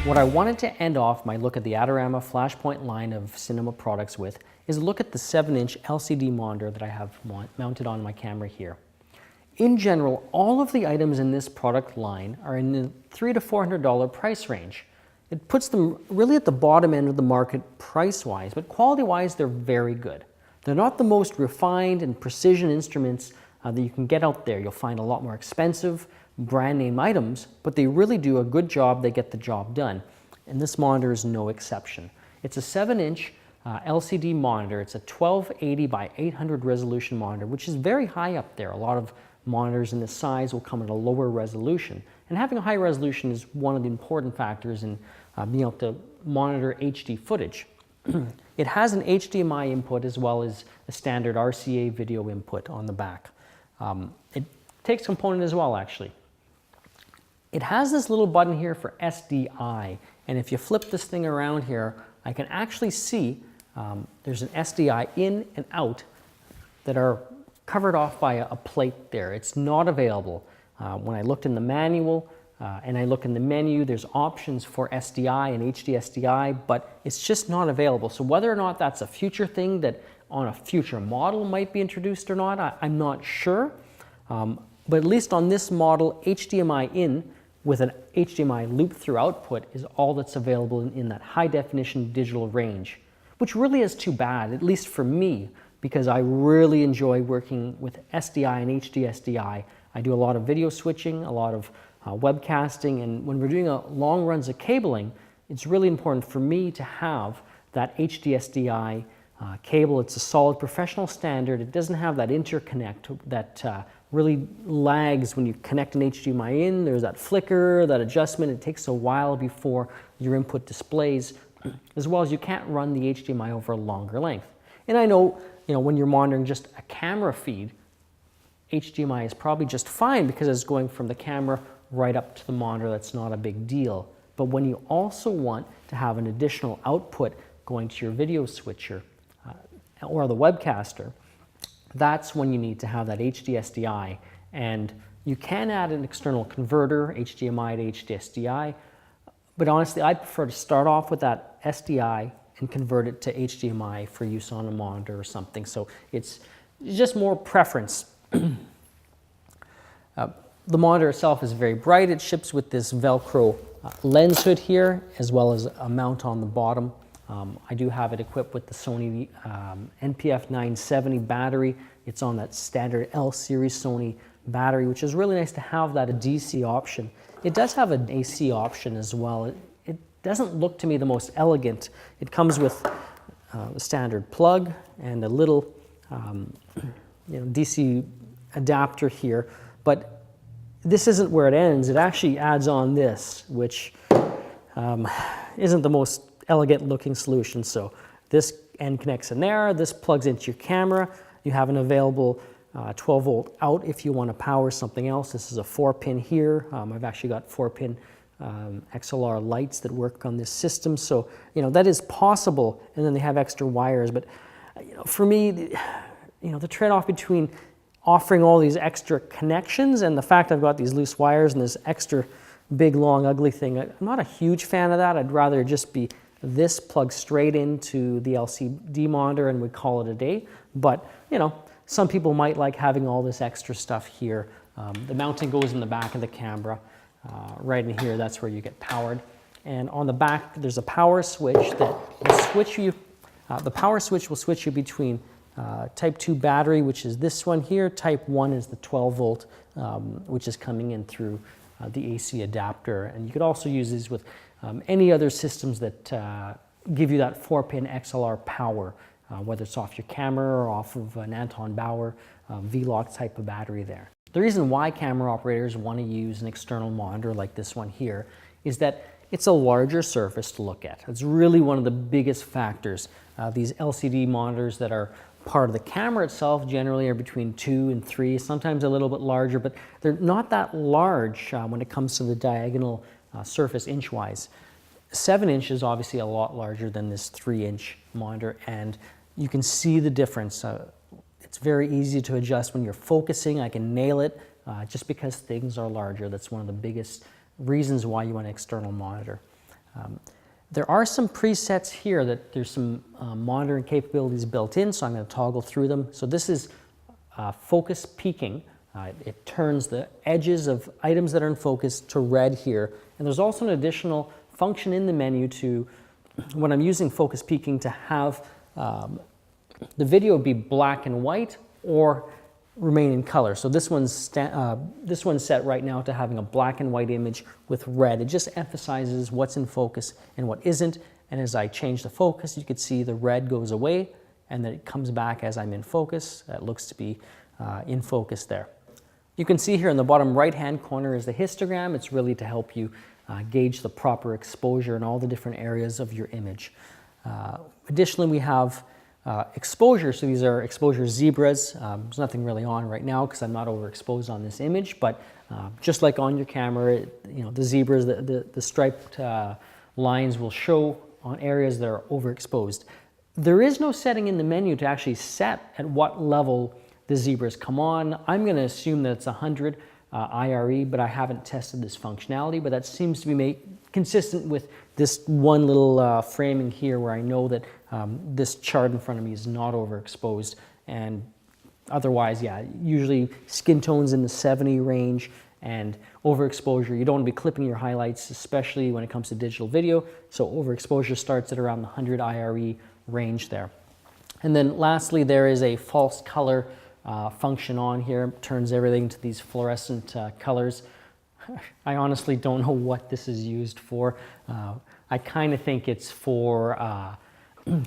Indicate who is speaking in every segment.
Speaker 1: What I wanted to end off my look at the Adorama Flashpoint line of cinema products with is look at the 7-inch LCD monitor that I have mounted on my camera here. In general, all of the items in this product line are in the $300 to $400 price range. It puts them really at the bottom end of the market price-wise, but quality-wise they're very good. They're not the most refined and precision instruments that you can get out there. You'll find a lot more expensive brand name items, but they really do a good job. They get the job done. And this monitor is no exception. It's a 7-inch LCD monitor. It's a 1280 by 800 resolution monitor, which is very high up there. A lot of monitors in this size will come at a lower resolution. And having a high resolution is one of the important factors in being able to monitor HD footage. It has an HDMI input as well as a standard RCA video input on the back. It takes component as well, actually. It has this little button here for SDI, and if you flip this thing around here, I can actually see there's an SDI in and out that are covered off by a plate there. It's not available. When I looked in the manual and I look in the menu, there's options for SDI and HD SDI, but it's just not available. So whether or not that's a future thing that on a future model might be introduced or not, I'm not sure. But at least on this model, HDMI in with an HDMI loop-through output is all that's available in that high-definition digital range, which really is too bad, at least for me, because I really enjoy working with SDI and HD SDI. I do a lot of video switching, a lot of webcasting, and when we're doing long runs of cabling, it's really important for me to have that HD SDI cable. It's a solid professional standard. It doesn't have that interconnect that really lags when you connect an HDMI in. There's that flicker, that adjustment. It takes a while before your input displays, as well as you can't run the HDMI over a longer length. And I know, when you're monitoring just a camera feed, HDMI is probably just fine because it's going from the camera right up to the monitor. That's not a big deal. But when you also want to have an additional output going to your video switcher or the webcaster, that's when you need to have that HD SDI. And you can add an external converter, HDMI to HD SDI, but honestly, I prefer to start off with that SDI and convert it to HDMI for use on a monitor or something. So it's just more preference. The monitor itself is very bright. It ships with this Velcro lens hood here, as well as a mount on the bottom. I do have it equipped with the Sony NPF 970 battery. It's on that standard L series Sony battery, which is really nice to have that a DC option. It does have an AC option as well. It doesn't look to me the most elegant. It comes with a standard plug and a little DC adapter here, but this isn't where it ends. It actually adds on this, which isn't the most elegant looking solution. So this end connects in there, this plugs into your camera. You have an available 12 volt out if you want to power something else. This is a 4-pin here. I've actually got 4-pin XLR lights that work on this system. So, that is possible. And then they have extra wires. But, for me, the trade-off between offering all these extra connections and the fact I've got these loose wires and this extra big, long, ugly thing, I'm not a huge fan of that. I'd rather just be this plugged straight into the LCD monitor and we call it a day. But, some people might like having all this extra stuff here. The mounting goes in the back of the camera. Right in here, that's where you get powered. And on the back, there's a power switch that will switch you. The power switch will switch you between type 2 battery, which is this one here. Type 1 is the 12 volt, which is coming in through the AC adapter. And you could also use these with any other systems that give you that 4-pin XLR power, whether it's off your camera or off of an Anton Bauer V-Lock type of battery there. The reason why camera operators want to use an external monitor like this one here is that it's a larger surface to look at. It's really one of the biggest factors. These LCD monitors that are part of the camera itself generally are between 2 and 3, sometimes a little bit larger, but they're not that large when it comes to the diagonal surface inch-wise. 7-inch is obviously a lot larger than this 3-inch monitor, and you can see the difference. It's very easy to adjust when you're focusing. I can nail it just because things are larger. That's one of the biggest reasons why you want an external monitor. There are some presets here that there's some monitoring capabilities built in, so I'm going to toggle through them. So this is focus peaking. It turns the edges of items that are in focus to red here. And there's also an additional function in the menu to, when I'm using focus peaking, to have the video be black and white or remain in color. So this one's set right now to having a black and white image with red. It just emphasizes what's in focus and what isn't. And as I change the focus, you can see the red goes away and then it comes back as I'm in focus. That looks to be in focus there. You can see here in the bottom right-hand corner is the histogram. It's really to help you gauge the proper exposure in all the different areas of your image. Additionally, we have exposure. So these are exposure zebras. There's nothing really on right now because I'm not overexposed on this image, but just like on your camera, the zebras, the striped lines will show on areas that are overexposed. There is no setting in the menu to actually set at what level the zebras come on. I'm going to assume that it's 100 IRE, but I haven't tested this functionality, but that seems to be consistent with this one little framing here where I know that this chart in front of me is not overexposed. And otherwise, yeah, usually skin tones in the 70 range and overexposure. You don't want to be clipping your highlights, especially when it comes to digital video. So overexposure starts at around the 100 IRE range there. And then lastly, there is a false color function on here. It turns everything to these fluorescent colors. I honestly don't know what this is used for. I kind of think it's for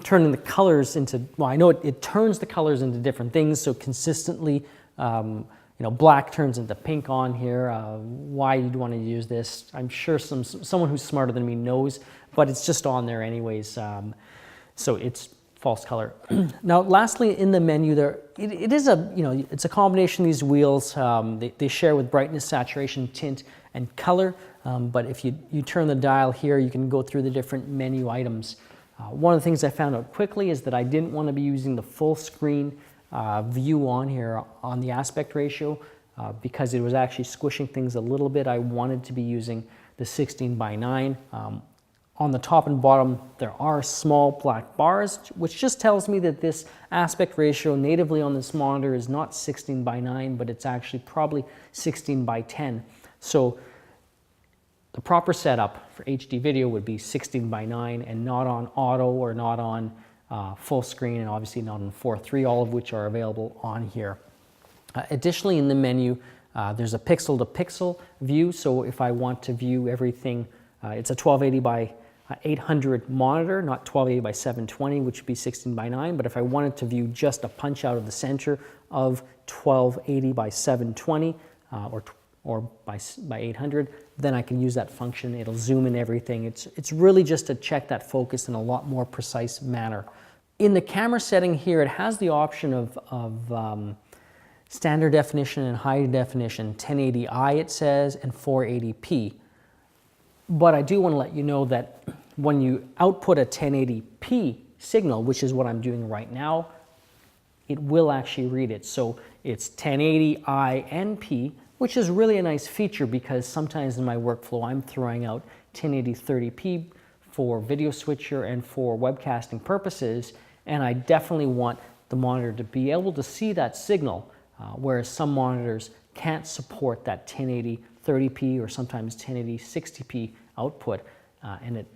Speaker 1: turning the colors into, well, I know it turns the colors into different things, so consistently, black turns into pink on here. Why you'd want to use this, I'm sure someone who's smarter than me knows, but it's just on there anyways. So it's false color. Now, lastly, in the menu there, it is it's a combination of these wheels. They share with brightness, saturation, tint, and color. But if you turn the dial here, you can go through the different menu items. One of the things I found out quickly is that I didn't want to be using the full screen view on here on the aspect ratio because it was actually squishing things a little bit. I wanted to be using the 16:9. On the top and bottom, there are small black bars, which just tells me that this aspect ratio natively on this monitor is not 16:9, but it's actually probably 16:10. So the proper setup for HD video would be 16:9 and not on auto or not on full screen, and obviously not on 4:3, all of which are available on here. Additionally, in the menu, there's a pixel to pixel view. So if I want to view everything, it's a 1280 by 800 monitor, not 1280 by 720, which would be 16:9. But if I wanted to view just a punch out of the center of 1280 by 720 or by 800, then I can use that function. It'll zoom in everything. It's really just to check that focus in a lot more precise manner. In the camera setting here, it has the option of standard definition and high definition, 1080i it says, and 480p. But I do want to let you know that when you output a 1080p signal, which is what I'm doing right now, it will actually read it. So it's 1080i and p, which is really a nice feature because sometimes in my workflow I'm throwing out 1080 30p for video switcher and for webcasting purposes, and I definitely want the monitor to be able to see that signal, whereas some monitors can't support that 1080 30p or sometimes 1080 60p output, and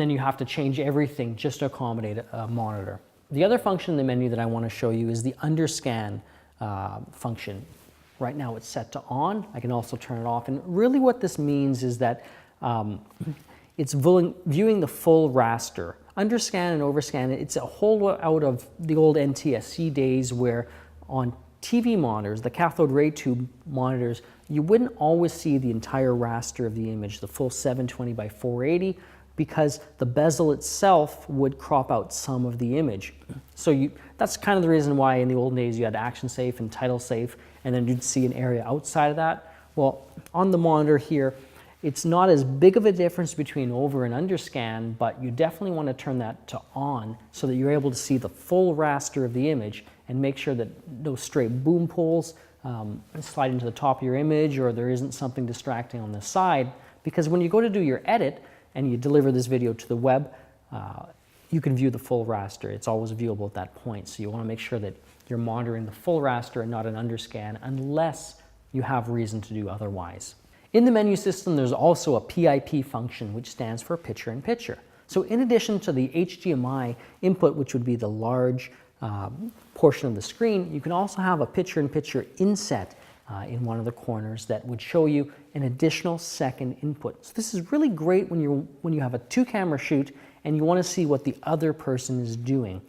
Speaker 1: then you have to change everything just to accommodate a monitor. The other function in the menu that I want to show you is the underscan function. Right now it's set to on. I can also turn it off, and really what this means is that it's viewing the full raster. Underscan and overscan, it's a holdout out of the old NTSC days where on TV monitors, the cathode ray tube monitors, you wouldn't always see the entire raster of the image, the full 720 by 480, because the bezel itself would crop out some of the image. So that's kind of the reason why in the old days you had action safe and title safe, and then you'd see an area outside of that. Well, on the monitor here, it's not as big of a difference between over and underscan, but you definitely want to turn that to on so that you're able to see the full raster of the image and make sure that no stray boom poles slide into the top of your image or there isn't something distracting on the side. Because when you go to do your edit, and you deliver this video to the web, you can view the full raster. It's always viewable at that point. So you want to make sure that you're monitoring the full raster and not an underscan unless you have reason to do otherwise. In the menu system, there's also a PIP function, which stands for picture-in-picture. So in addition to the HDMI input, which would be the large portion of the screen, you can also have a picture-in-picture inset in one of the corners that would show you an additional second input. So this is really great when you have a two-camera shoot and you want to see what the other person is doing.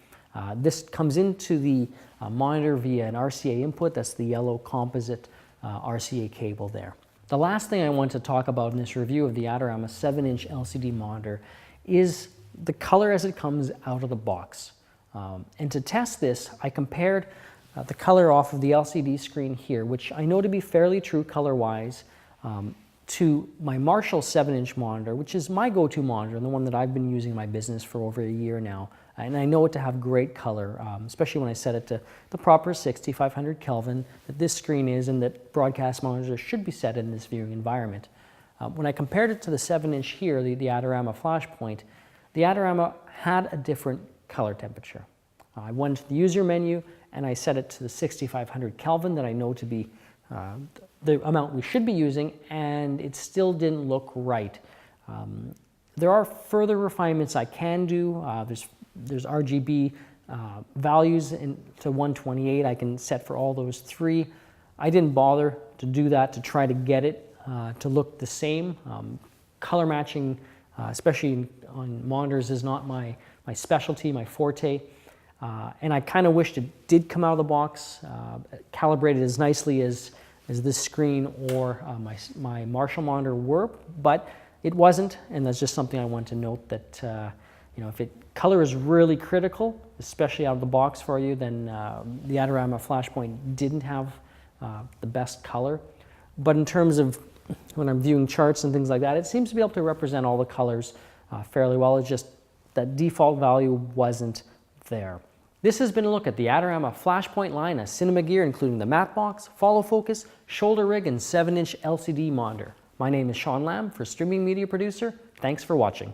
Speaker 1: This comes into the monitor via an RCA input. That's the yellow composite RCA cable there. The last thing I want to talk about in this review of the Adorama 7-inch LCD monitor is the color as it comes out of the box. And to test this, I compared the color off of the LCD screen here, which I know to be fairly true color-wise, to my Marshall 7-inch monitor, which is my go-to monitor, and the one that I've been using in my business for over a year now. And I know it to have great color, especially when I set it to the proper 6500 Kelvin that this screen is and that broadcast monitors should be set in this viewing environment. When I compared it to the 7-inch here, the Adorama Flashpoint, the Adorama had a different color temperature. I went to the user menu and I set it to the 6500 Kelvin that I know to be the amount we should be using, and it still didn't look right. There are further refinements I can do. There's RGB values to 128 I can set for all those three. I didn't bother to do that to try to get it to look the same. Color matching, especially on monitors, is not my specialty, my forte. And I kind of wished it did come out of the box, calibrated as nicely as this screen or my Marshall monitor were, but it wasn't, and that's just something I want to note that if color is really critical, especially out of the box for you, then the Adorama Flashpoint didn't have the best color. But in terms of when I'm viewing charts and things like that, it seems to be able to represent all the colors fairly well. It's just that default value wasn't there. This has been a look at the Adorama Flashpoint line of cinema gear, including the matte box, follow focus, shoulder rig, and 7-inch LCD monitor. My name is Shawn Lam for Streaming Media Producer. Thanks for watching.